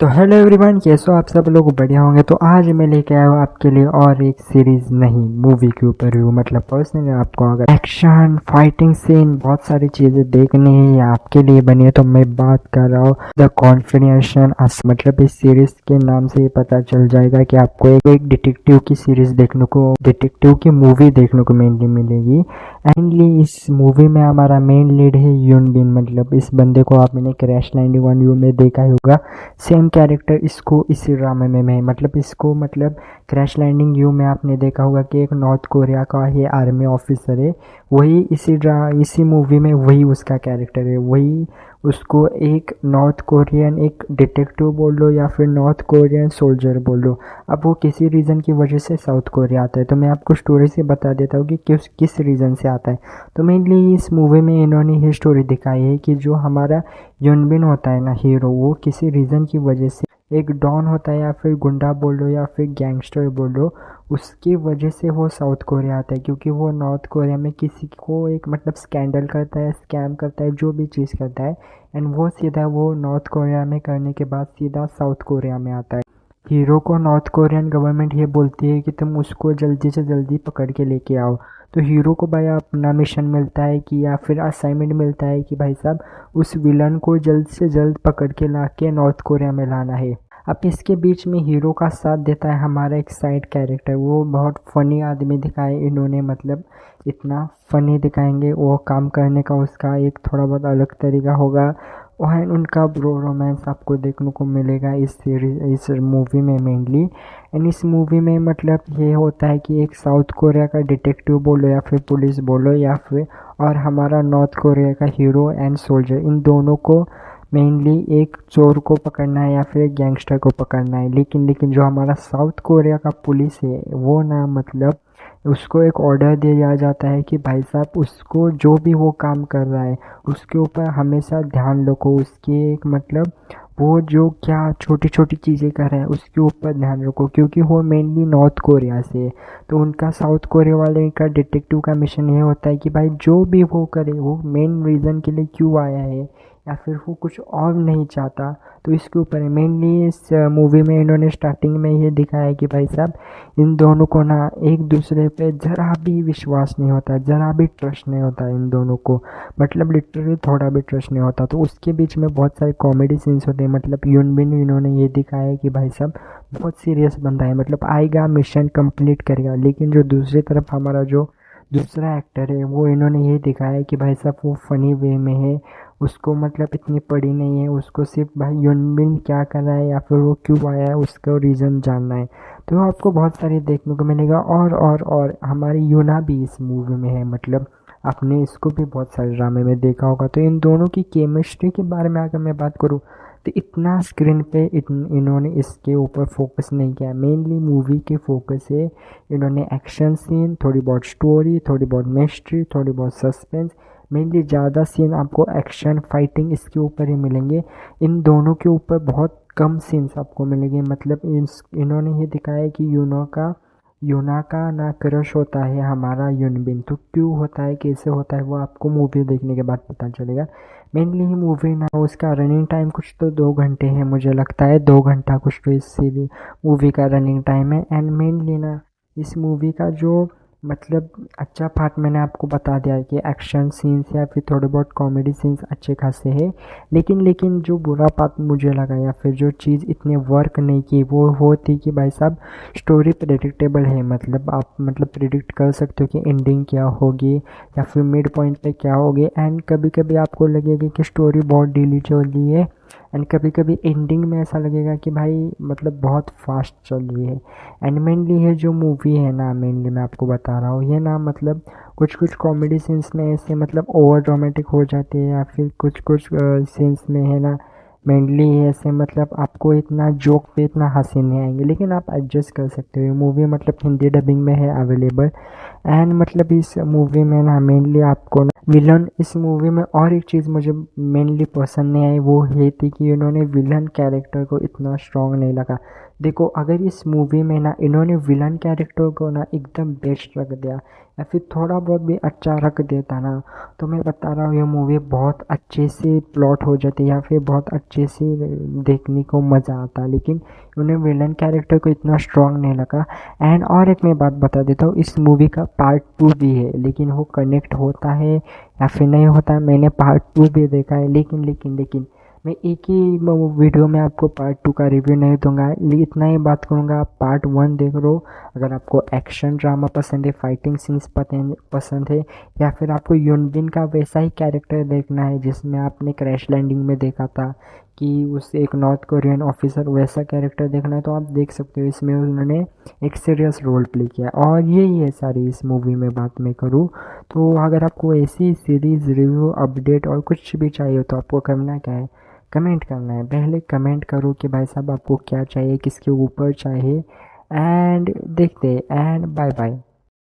तो hello everyone, कैसे हो आप सब लोग? बढ़िया होंगे। तो आज मैं लेके आया हूँ आपके लिए और एक सीरीज नहीं मूवी के ऊपर रिव्यू। मतलब पर्सनली आपको अगर एक्शन फाइटिंग सीन बहुत सारी चीजें देखनी है या आपके लिए बनी है तो मैं बात कर रहा हूँ द कॉन्फिडेंशियल। मतलब इस सीरीज के नाम से ये पता चल जाएगा कि आपको एक डिटेक्टिव की सीरीज देखने को, डिटेक्टिव की मूवी देखने को मेनली मिलेगी। एंडली इस मूवी में हमारा मेन लीड है यून बिन। मतलब इस बंदे को आपने क्रैश लैंडिंग ऑन यू में देखा ही होगा। सेम कैरेक्टर इसको इसी ड्रामे में है। मतलब इसको मतलब क्रैश लैंडिंग यू में आपने देखा होगा कि एक नॉर्थ कोरिया का ही आर्मी ऑफिसर है। वही इसी मूवी में वही उसका कैरेक्टर है। वही उसको एक नॉर्थ कोरियन एक डिटेक्टिव बोल लो या फिर नॉर्थ कोरियन सोल्जर बोल लो। अब वो किसी रीज़न की वजह से साउथ कोरिया आता है। तो मैं आपको स्टोरी से बता देता हूँ कि किस रीज़न से आता है। तो मेनली इस मूवी में इन्होंने ये स्टोरी दिखाई है कि जो हमारा युनबिन होता है ना हीरो, वो किसी रीज़न की वजह से एक डॉन होता है या फिर गुंडा बोल लो या फिर गैंगस्टर बोल लो, उसकी वजह से वो साउथ कोरिया आता है। क्योंकि वो नॉर्थ कोरिया में किसी को एक मतलब स्कैंडल करता है, स्कैम करता है, जो भी चीज़ करता है, एंड वो सीधा वो नॉर्थ कोरिया में करने के बाद सीधा साउथ कोरिया में आता है। हीरो को नॉर्थ कोरियन गवर्नमेंट ये बोलती है कि तुम उसको जल्दी से जल्दी पकड़ के लेके आओ। तो हीरो को भाई अपना मिशन मिलता है कि या फिर असाइनमेंट मिलता है कि भाई साहब उस विलन को जल्द से जल्द पकड़ के ला के नॉर्थ कोरिया में लाना है। अब इसके बीच में हीरो का साथ देता है हमारा एक साइड कैरेक्टर। वो बहुत फनी आदमी दिखाए इन्होंने। मतलब इतना फनी दिखाएंगे, वो काम करने का उसका एक थोड़ा बहुत अलग तरीका होगा। और उनका ब्रो रोमांस आपको देखने को मिलेगा इस मूवी में मेनली। एंड इस मूवी में मतलब ये होता है कि एक साउथ कोरिया का डिटेक्टिव बोलो या फिर पुलिस बोलो या फिर और हमारा नॉर्थ कोरिया का हीरो एंड सोल्जर, इन दोनों को मेनली एक चोर को पकड़ना है या फिर एक गैंगस्टर को पकड़ना है। लेकिन जो हमारा साउथ कोरिया का पुलिस है वो ना मतलब उसको एक ऑर्डर दिया जाता है कि भाई साहब उसको जो भी वो काम कर रहा है उसके ऊपर हमेशा ध्यान रखो। उसकी एक मतलब वो जो क्या छोटी छोटी चीज़ें कर रहा है उसके ऊपर ध्यान रखो। क्योंकि वो मेनली नॉर्थ कोरिया से है। तो उनका साउथ कोरिया वाले का डिटेक्टिव का मिशन ये होता है कि भाई जो भी वो करे वो मेन रीज़न के लिए क्यों आया है या फिर वो कुछ और नहीं चाहता। तो इसके ऊपर मेनली इस मूवी में इन्होंने स्टार्टिंग में ये दिखाया है कि भाई साहब इन दोनों को ना एक दूसरे पे ज़रा भी विश्वास नहीं होता, ज़रा भी ट्रस्ट नहीं होता इन दोनों को। मतलब लिटरली थोड़ा भी ट्रस्ट नहीं होता। तो उसके बीच में बहुत सारे कॉमेडी सीन्स होते हैं। मतलब यूनबिन इन्होंने ये दिखाया है कि भाई साहब बहुत सीरियस बंदा है। मतलब आएगा मिशन कंप्लीट करेगा। लेकिन जो दूसरी तरफ हमारा जो दूसरा एक्टर है वो इन्होंने ये दिखाया है कि भाई साहब वो फनी वे में है। उसको मतलब इतनी पड़ी नहीं है, उसको सिर्फ भाई यूनबिन क्या कर रहा है या फिर वो क्यों आया है उसका रीज़न जानना है। तो आपको बहुत सारी देखने को मिलेगा। और हमारी यूना भी इस मूवी में है। मतलब आपने इसको भी बहुत सारे ड्रामे में देखा होगा। तो इन दोनों की केमिस्ट्री के बारे में अगर मैं बात करूँ तो इतना स्क्रीन पे इन्होंने इसके ऊपर फोकस नहीं किया। मेनली मूवी के फोकस है इन्होंने एक्शन सीन, थोड़ी बहुत स्टोरी, थोड़ी बहुत मिस्ट्री, थोड़ी बहुत सस्पेंस। मेनली ज़्यादा सीन आपको एक्शन फाइटिंग इसके ऊपर ही मिलेंगे। इन दोनों के ऊपर बहुत कम सीन्स आपको मिलेंगे। मतलब इन्होंने ये दिखाया है कि यूना का ना क्रश होता है हमारा यूनबिन। तो क्यों होता है, कैसे होता है, वो आपको मूवी देखने के बाद पता चलेगा। मेनली ये मूवी ना उसका रनिंग टाइम कुछ तो 2 घंटे है, मुझे लगता है 2 घंटा कुछ तो इस मूवी का रनिंग टाइम है। एंड मेनली ना इस मूवी का जो मतलब अच्छा पार्ट मैंने आपको बता दिया है कि एक्शन सीन्स या फिर थोड़े बहुत कॉमेडी सीन्स अच्छे खासे हैं। लेकिन जो बुरा पार्ट मुझे लगा या फिर जो चीज़ इतने वर्क नहीं की वो थी कि भाई साहब स्टोरी प्रेडिक्टेबल है। मतलब आप मतलब प्रिडिक्ट कर सकते हो कि एंडिंग क्या होगी या फिर मिड पॉइंट पे क्या होगी। एंड कभी कभी आपको लगेगा कि स्टोरी बहुत डीली चल रही है एंड कभी कभी एंडिंग में ऐसा लगेगा कि भाई मतलब बहुत फास्ट चल रही है। एंड मेनली ये जो मूवी है ना, मेनली मैं आपको बता रहा हूँ ये ना मतलब कुछ कुछ कॉमेडी सीन्स में ऐसे मतलब ओवर ड्रामेटिक हो जाती है या फिर कुछ कुछ सीन्स में है ना मेनली ऐसे मतलब आपको इतना जोक पे इतना हंसी नहीं आएंगे। लेकिन आप एडजस्ट कर सकते हो। मूवी मतलब हिंदी डबिंग में है अवेलेबल। एंड मतलब इस मूवी में ना मेनली आपको ना विलन इस मूवी में और एक चीज़ मुझे मेनली पसंद नहीं आई वो ये थी कि इन्होंने विलन कैरेक्टर को इतना स्ट्रॉन्ग नहीं लगा। देखो अगर इस मूवी में ना इन्होंने विलन कैरेक्टर को ना एकदम बेस्ट रख दिया, या फिर थोड़ा बहुत भी अच्छा रख देता ना, तो मैं बता रहा हूँ ये मूवी बहुत अच्छे से प्लॉट हो जाती या फिर बहुत अच्छे से देखने को मज़ा आता। लेकिन उन्हें विलन कैरेक्टर को इतना स्ट्रांग नहीं लगा। एंड और एक मैं बात बता देता हूँ, इस मूवी का पार्ट 2 भी है, लेकिन वो कनेक्ट होता है या फिर नहीं होता है, मैंने पार्ट 2 भी देखा है। लेकिन मैं एक ही वीडियो में आपको पार्ट 2 का रिव्यू नहीं दूंगा, इतना ही बात करूंगा, आप पार्ट 1 देख लो। अगर आपको एक्शन ड्रामा पसंद है, फाइटिंग सीन्स पसंद है, या फिर आपको यूनबिन का वैसा ही कैरेक्टर देखना है जिसमें आपने क्रैश लैंडिंग में देखा था कि उससे एक नॉर्थ कोरियन ऑफिसर, वैसा कैरेक्टर देखना है तो आप देख सकते हो। इसमें उन्होंने एक सीरियस रोल प्ले किया और यही है सारी इस मूवी में बात मैं करूँ तो। अगर आपको ऐसी सीरीज़ रिव्यू अपडेट और कुछ भी चाहिए तो आपको करना क्या है, कमेंट करना है। पहले कमेंट करो कि भाई साहब आपको क्या चाहिए, किसके ऊपर चाहिए। एंड देखते, एंड बाय बाय।